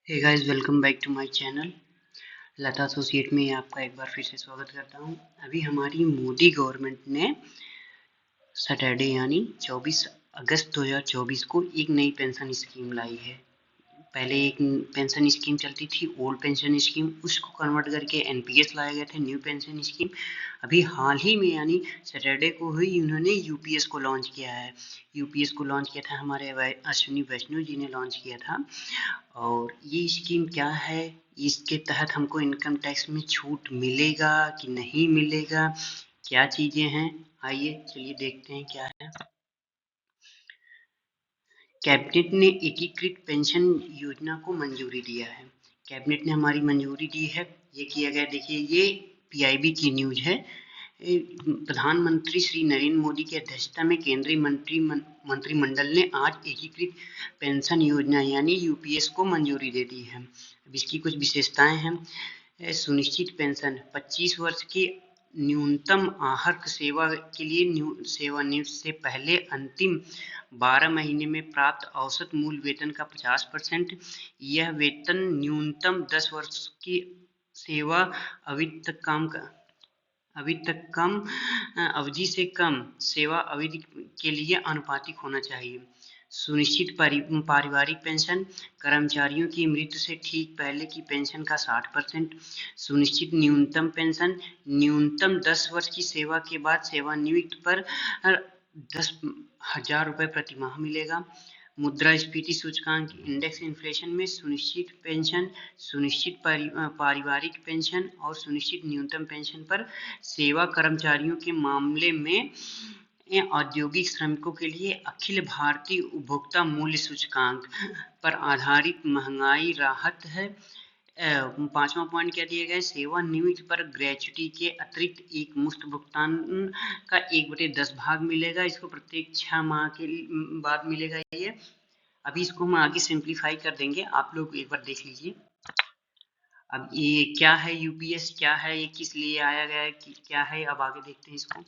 Hey guys, welcome back to my channel. Lata associate में आपका एक बार फिर से स्वागत करता हूं। अभी हमारी मोदी गवर्नमेंट ने सैटरडे यानी 24 अगस्त 2024 को एक नई पेंशन स्कीम लाई है। पहले एक पेंशन स्कीम चलती थी, ओल्ड पेंशन स्कीम, उसको कन्वर्ट करके एनपीएस लाए गए थे, न्यू पेंशन स्कीम। अभी हाल ही में यानी सैटरडे को ही उन्होंने यूपीएस को लॉन्च किया है। यूपीएस को लॉन्च किया था हमारे अश्विनी वैष्णव जी ने लॉन्च किया था। और ये स्कीम क्या है, इसके तहत हमको इनकम टैक्स में छूट मिलेगा कि नहीं मिलेगा, क्या चीजें हैं, आइए चलिए देखते हैं क्या है। कैबिनेट ने एकीकृत पेंशन योजना को मंजूरी दिया है। कैबिनेट ने हमारी मंजूरी दी है। ये किया गया, देखिए ये पीआईबी की न्यूज है। प्रधानमंत्री श्री नरेंद्र मोदी की अध्यक्षता में केंद्रीय मंत्रिमंडल ने आज एकीकृत पेंशन योजना यानी यूपीएस को मंजूरी दे दी है। अब इसकी कुछ विशेषताएं हैं। सुनिश्चित पेंशन 25 वर्ष की न्यूनतम आहर्क सेवा के लिए सेवानिवृत्ति से पहले अंतिम 12 महीने में प्राप्त औसत मूल वेतन का 50%। यह वेतन न्यूनतम 10 वर्ष की सेवा अवधि तक कम अवधि से कम सेवा अवधि के लिए आनुपातिक होना चाहिए। सुनिश्चित पारिवारिक पेंशन कर्मचारियों की मृत्यु से ठीक पहले की पेंशन का 60%। सुनिश्चित न्यूनतम पेंशन न्यूनतम 10 वर्ष की सेवा के बाद सेवानिवृत्ति पर 10,000 रुपये प्रति माह मिलेगा। मुद्रास्फीति सूचकांक इंडेक्स इन्फ्लेशन में सुनिश्चित पेंशन, सुनिश्चित पारिवारिक पेंशन और सुनिश्चित न्यूनतम पेंशन पर सेवा कर्मचारियों के मामले में औद्योगिक श्रमिकों के लिए अखिल भारतीय उपभोक्ता मूल्य सूचकांक पर आधारित महंगाई राहत है। पांचवा पॉइंट क्या दिया गया है, सेवानिवृत्ति पर ग्रेच्युटी के अतिरिक्त एक मुफ्त भुगतान का 1/10 भाग मिलेगा। इसको प्रत्येक 6 माह के बाद मिलेगा। ये अभी इसको हम आगे सिंप्लीफाई कर देंगे, आप लोग एक बार देख लीजिए। अब ये क्या है, यूपीएस क्या है, ये किस लिए आया गया है, क्या है, अब आगे देखते हैं इसको।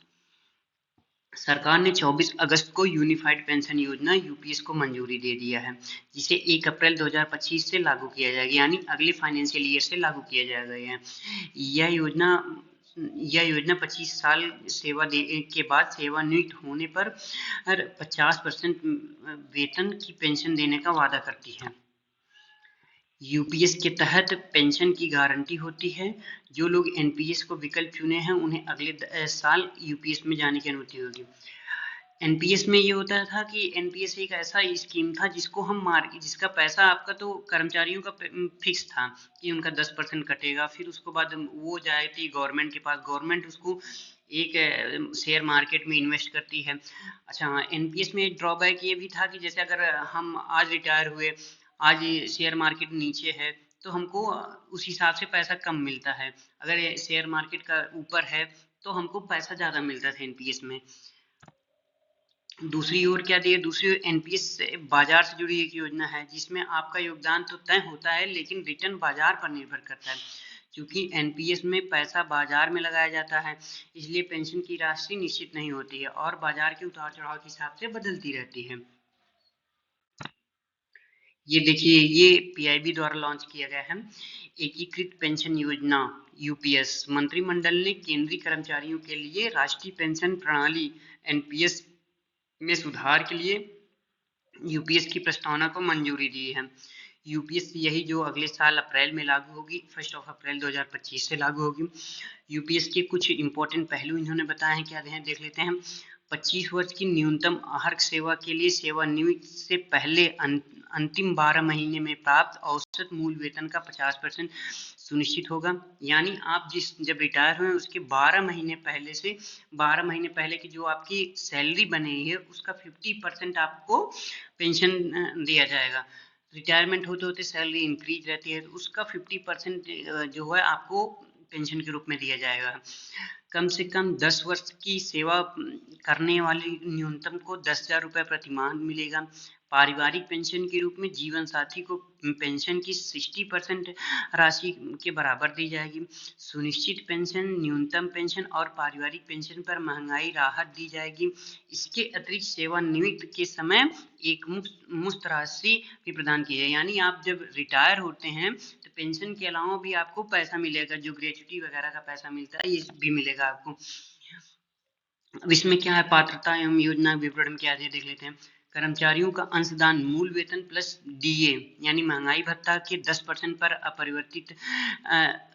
सरकार ने 24 अगस्त को यूनिफाइड पेंशन योजना यूपीएस को मंजूरी दे दिया है, जिसे 1 अप्रैल 2025 से लागू किया जाएगा, यानी अगले फाइनेंशियल ईयर से लागू किया जाएगा। यह योजना 25 साल सेवा के बाद सेवानिवृत्त होने पर 50% वेतन की पेंशन देने का वादा करती है। यूपीएस के तहत पेंशन की गारंटी होती है। जो लोग एनपीएस को विकल्प चुने हैं उन्हें अगले साल यूपीएस में जाने की अनुमति होगी। एनपीएस में ये होता था कि एनपीएस एक ऐसा स्कीम था जिसका पैसा आपका तो कर्मचारियों का फिक्स था कि उनका 10% कटेगा, फिर उसके बाद वो जाती गवर्नमेंट के पास, गवर्नमेंट उसको एक शेयर मार्केट में इन्वेस्ट करती है। अच्छा, एनपीएस में एक ड्रॉबैक ये भी था कि जैसे अगर हम आज रिटायर हुए, आज शेयर मार्केट नीचे है तो हमको उस हिसाब से पैसा कम मिलता है। अगर शेयर मार्केट का ऊपर है तो हमको पैसा ज़्यादा मिलता था एनपीएस में। दूसरी ओर क्या दिए, दूसरी ओर एनपीएस बाजार से जुड़ी एक योजना है जिसमें आपका योगदान तो तय होता है लेकिन रिटर्न बाजार पर निर्भर करता है। क्योंकि एनपीएस में पैसा बाजार में लगाया जाता है, इसलिए पेंशन की राशि निश्चित नहीं होती है और बाजार के उतार चढ़ाव के हिसाब से बदलती रहती है। ये देखिए, ये पीआईबी द्वारा लॉन्च किया गया है एकीकृत पेंशन योजना यूपीएस। मंत्रिमंडल ने केंद्रीय कर्मचारियों के लिए राष्ट्रीय पेंशन प्रणाली एनपीएस में सुधार के लिए यूपीएस की प्रस्तावना को मंजूरी दी है। यूपीएस यही जो अगले साल अप्रैल में लागू होगी, 1 अप्रैल 2025 से लागू होगी। यूपीएस के कुछ इंपॉर्टेंट पहलू इन्होंने बताए हैं, क्या देख लेते हैं। 25 वर्ष की न्यूनतम आहर्क सेवा के लिए सेवानिवृत्ति से पहले अंतिम 12 महीने में प्राप्त औसत मूल वेतन का 50% सुनिश्चित होगा। यानी आप जब रिटायर हुए उसके 12 महीने पहले की जो आपकी सैलरी बनी है उसका 50% आपको पेंशन दिया जाएगा। रिटायरमेंट होते होते सैलरी इंक्रीज रहती है तो उसका 50% जो है आपको पेंशन के रूप में दिया जाएगा। कम से कम 10 वर्ष की सेवा करने वाली न्यूनतम को 10,000 रुपये प्रति माह मिलेगा। पारिवारिक पेंशन के रूप में जीवन साथी को पेंशन की 60% राशि के बराबर दी जाएगी। सुनिश्चित पेंशन, न्यूनतम पेंशन और पारिवारिक पेंशन पर महंगाई राहत दी जाएगी। इसके अतिरिक्त सेवानिवृत्त के समय एक मुफ्त राशि भी प्रदान की जाएगी। यानी आप जब रिटायर होते हैं तो पेंशन के अलावा भी आपको पैसा मिलेगा, जो ग्रेच्युटी वगैरह का पैसा मिलता है ये भी मिलेगा आपको। अब इसमें क्या है, पात्रता एवं योजना विवरण क्या है देख लेते हैं। कर्मचारियों का अंशदान मूल वेतन प्लस डीए यानी महंगाई भत्ता के 10% पर अपरिवर्तित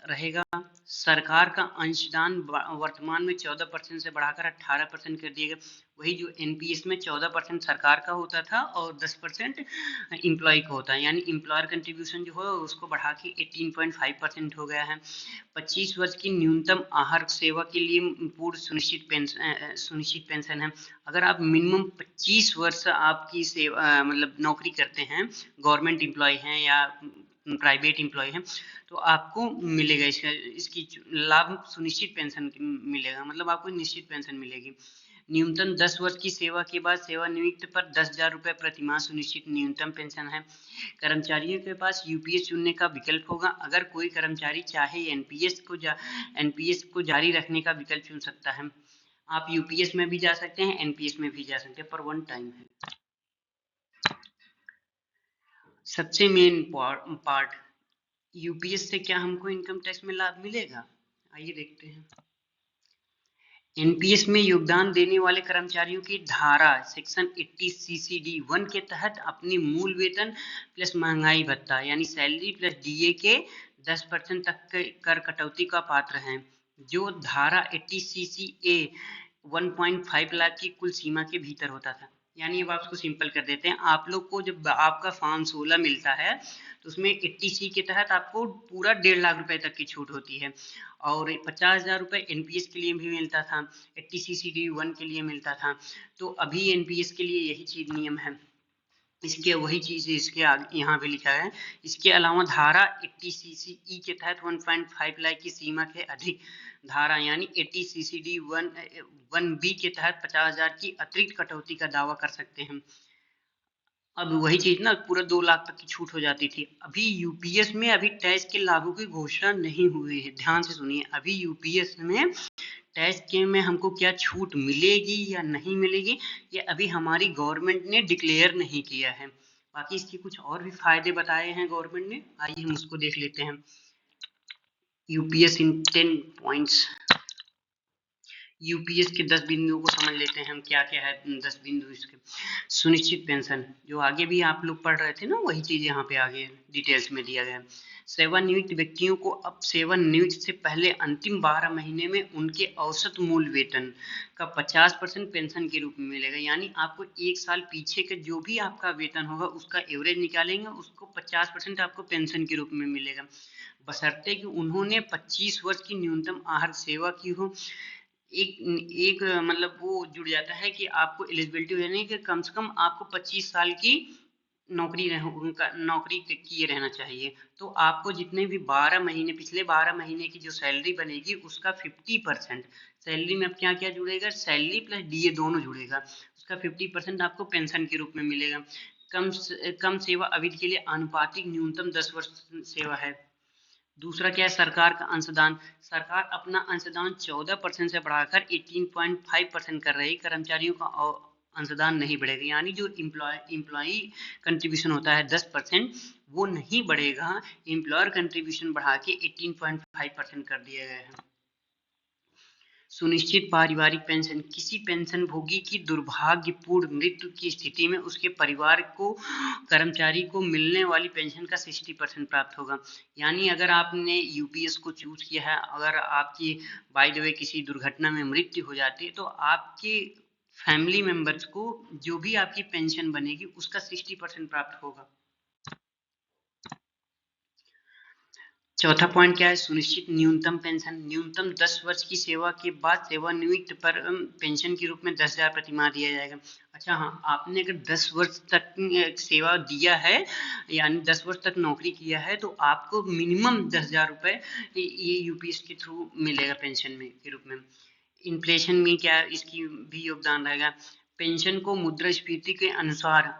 रहेगा। सरकार का अंशदान वर्तमान में 14% से बढ़ाकर 18% कर दिया गया। वही जो एनपीएस में 14% सरकार का होता था और 10% एम्प्लॉय का होता है, यानी एम्प्लॉयर कंट्रीब्यूशन जो है उसको बढ़ा के 18.5% हो गया है। 25 वर्ष की न्यूनतम आहार सेवा के लिए पूर्व सुनिश्चित पेंशन है। अगर आप मिनिमम 25 वर्ष आपकी सेवा मतलब नौकरी करते हैं, गवर्नमेंट एम्प्लॉय हैं या प्राइवेट एम्प्लॉय हैं, तो आपको मिलेगा इसकी लाभ सुनिश्चित पेंशन मिलेगा, मतलब आपको निश्चित पेंशन मिलेगी। न्यूनतम 10 वर्ष की सेवा के बाद सेवानिवृत्त पर 10,000 रुपये प्रतिमाह सुनिश्चित न्यूनतम पेंशन है। कर्मचारियों के पास यूपीएस चुनने का विकल्प होगा। अगर कोई कर्मचारी चाहे एनपीएस को जारी रखने का विकल्प चुन सकता है। आप यूपीएस में भी जा सकते हैं, एनपीएस में भी जा सकते हैं, पर वन टाइम है। सबसे मेन पार्ट, यूपीएस से क्या हमको इनकम टैक्स में लाभ मिलेगा, आइए देखते हैं। एनपीएस में योगदान देने वाले कर्मचारियों की धारा सेक्शन 80 सीसीडी 1 के तहत अपनी मूल वेतन प्लस महंगाई भत्ता यानी सैलरी प्लस डीए के 10% तक कर कटौती का पात्र हैं, जो धारा 80 सीसीए 1.5 लाख की कुल सीमा के भीतर होता था। यानी अब आपको सिंपल कर देते हैं, आप लोग को जब आपका फॉर्म 16 मिलता है तो उसमें 80C के तहत आपको पूरा 1.5 लाख रुपए तक की छूट होती है, और 50,000 रुपये एनपीएस के लिए भी मिलता था, 80CCD1 के लिए मिलता था। तो अभी एनपीएस के लिए यही चीज नियम है, इसके वही चीज इसके आगे यहाँ पे लिखा है। इसके अलावा धारा 80CCE के तहत 1.5 लाख की सीमा के अधिक धारा यानी 80CCD1B के तहत 50,000 की अतिरिक्त कटौती का दावा कर सकते हैं। अब वही चीज ना, पूरा 2 लाख तक की छूट हो जाती थी। अभी यूपीएस में अभी टैक्स के लाभों की घोषणा नहीं हुई है, ध्यान से सुनिए। अभी यूपीएस में टैक्स के में हमको क्या छूट मिलेगी या नहीं मिलेगी, ये अभी हमारी गवर्नमेंट ने डिक्लेयर नहीं किया है। बाकी इसके कुछ और भी फायदे बताए हैं गवर्नमेंट ने, आइए हम उसको देख लेते हैं। यूपीएस इन 10 पॉइंट्स। यूपीएस के 10 बिंदुओं को समझ लेते हैं हम, क्या क्या है 10 बिंदु इसके। सुनिश्चित पेंशन, जो आगे भी आप लोग पढ़ रहे थे ना, वही चीज यहाँ पे आगे डिटेल्स में दिया गया है। सेवानिवृत्त व्यक्तियों को अब सेवानिवृत्त से पहले अंतिम 12 महीने में उनके औसत मूल वेतन का 50% पेंशन के रूप में मिलेगा। यानी आपको 1 साल पीछे का जो भी आपका वेतन होगा उसका एवरेज निकालेंगे, उसको 50% आपको पेंशन के रूप में मिलेगा, बशर्ते कि उन्होंने 25 वर्ष की न्यूनतम आहार सेवा की हो। एक मतलब वो जुड़ जाता है कि आपको एलिजिबिलिटी हो जानी है कि कम से कम आपको 25 साल की नौकरी किए रहना चाहिए। तो आपको जितने भी 12 महीने पिछले 12 महीने की जो सैलरी बनेगी उसका 50%, सैलरी में अब क्या क्या जुड़ेगा, सैलरी प्लस डीए दोनों जुड़ेगा, उसका 50% आपको पेंशन के रूप में मिलेगा। कम सेवा अवधि के लिए आनुपातिक न्यूनतम 10 वर्ष सेवा है। दूसरा क्या है, सरकार का अंशदान। सरकार अपना अंशदान 14% से बढ़ाकर 18.5% कर रही। कर्मचारियों का अंशदान नहीं बढ़ेगा, यानी जो इम्प्लॉई कंट्रीब्यूशन होता है 10%, वो नहीं बढ़ेगा। एम्प्लॉयर कंट्रीब्यूशन बढ़ा के 18.5% कर दिया गया है। सुनिश्चित पारिवारिक पेंशन, किसी पेंशन भोगी की दुर्भाग्यपूर्ण मृत्यु की स्थिति में उसके परिवार को कर्मचारी को मिलने वाली पेंशन का 60% प्राप्त होगा। यानी अगर आपने यूपीएस को चूज किया है, अगर आपकी बाय द वे किसी दुर्घटना में मृत्यु हो जाती है, तो आपके फैमिली मेंबर्स को जो भी आपकी पेंशन बनेगी उसका 60% प्राप्त होगा। चौथा पॉइंट क्या है, सुनिश्चित न्यूनतम पेंशन। न्यूनतम 10 वर्ष की सेवा के बाद सेवानिवृत्त पर पेंशन के रूप में 10,000 प्रतिमाह दिया जाएगा। अच्छा हाँ, आपने अगर 10 वर्ष तक सेवा दिया है यानी 10 वर्ष तक नौकरी किया है तो आपको मिनिमम 10,000 रुपये ये यूपीएस के थ्रू मिलेगा पेंशन में के रूप में। इन्फ्लेशन में क्या इसकी भी योगदान रहेगा। पेंशन को मुद्रास्फीति के अनुसार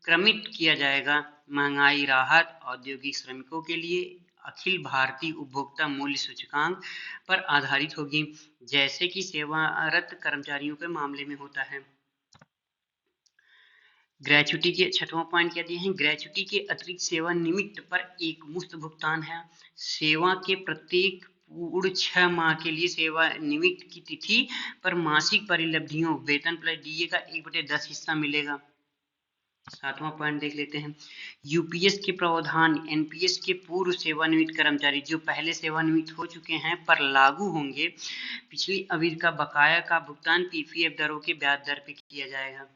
क्रमित किया जाएगा। महंगाई राहत औद्योगिक श्रमिकों के लिए अखिल भारतीय उपभोक्ता मूल्य सूचकांक पर आधारित होगी, जैसे कि सेवारत कर्मचारियों के मामले में होता है। ग्रेच्युटी के 6वां पॉइंट क्या दिए हैं, ग्रेच्युटी के अतिरिक्त सेवा निमित्त पर एक मुफ्त भुगतान है। सेवा के प्रत्येक पूर्ण 6 माह के लिए सेवा निमित्त की तिथि पर मासिक परिलब्धियों वेतन प्लस डीए का 1/10 हिस्सा मिलेगा। 7वां पॉइंट देख लेते हैं, यूपीएस के प्रावधान एनपीएस के पूर्व सेवानिवृत्त कर्मचारी जो पहले सेवानिवृत्त हो चुके हैं पर लागू होंगे। पिछली अवधि का बकाया का भुगतान पीपीएफ दरों के ब्याज दर पे किया जाएगा।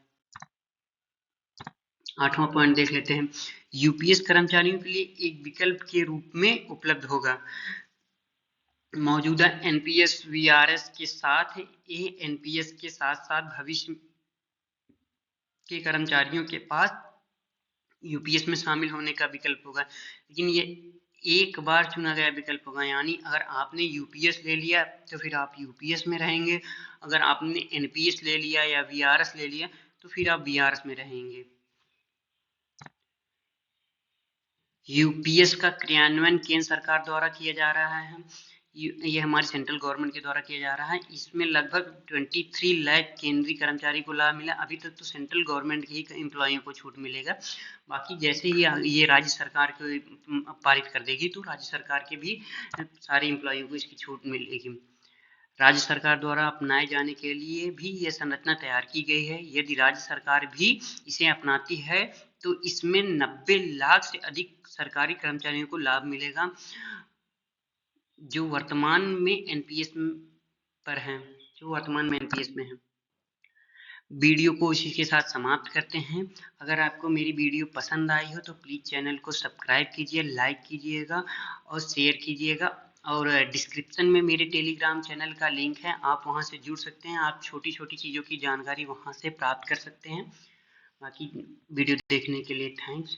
8वां पॉइंट देख लेते हैं, यूपीएस कर्मचारियों के लिए एक विकल्प के रूप में उपलब्ध होगा। मौजूदा एनपीएस वीआरएस के साथ ये एनपीएस के साथ साथ भविष्य के कर्मचारियों के पास यूपीएस में शामिल होने का विकल्प होगा, लेकिन ये एक बार चुना गया विकल्प होगा। यानी अगर आपने यूपीएस ले लिया तो फिर आप यूपीएस में रहेंगे, अगर आपने एनपीएस ले लिया या वीआरएस ले लिया तो फिर आप वीआरएस में रहेंगे। यूपीएस का क्रियान्वयन केंद्र सरकार द्वारा किया जा रहा है। ये हमारी सेंट्रल गवर्नमेंट के द्वारा किया जा रहा है। इसमें लगभग 23 लाख केंद्रीय कर्मचारी को लाभ मिला। अभी तक तो सेंट्रल गवर्नमेंट के ही एम्प्लॉयों को छूट मिलेगा, बाकी जैसे ही ये राज्य सरकार को पारित कर देगी तो राज्य सरकार के भी सारे एम्प्लॉयों को इसकी छूट मिलेगी। राज्य सरकार द्वारा अपनाए जाने के लिए भी यह संरचना तैयार की गई है। यदि राज्य सरकार भी इसे अपनाती है तो इसमें 90 लाख से अधिक सरकारी कर्मचारियों को लाभ मिलेगा जो वर्तमान में एनपीएस पर हैं, जो वर्तमान में एनपीएस में हैं। वीडियो को इसी के साथ समाप्त करते हैं। अगर आपको मेरी वीडियो पसंद आई हो तो प्लीज़ चैनल को सब्सक्राइब कीजिए, लाइक कीजिएगा और शेयर कीजिएगा। और डिस्क्रिप्शन में मेरे टेलीग्राम चैनल का लिंक है, आप वहां से जुड़ सकते हैं। आप छोटी छोटी चीज़ों की जानकारी वहां से प्राप्त कर सकते हैं। बाकी वीडियो देखने के लिए थैंक्स।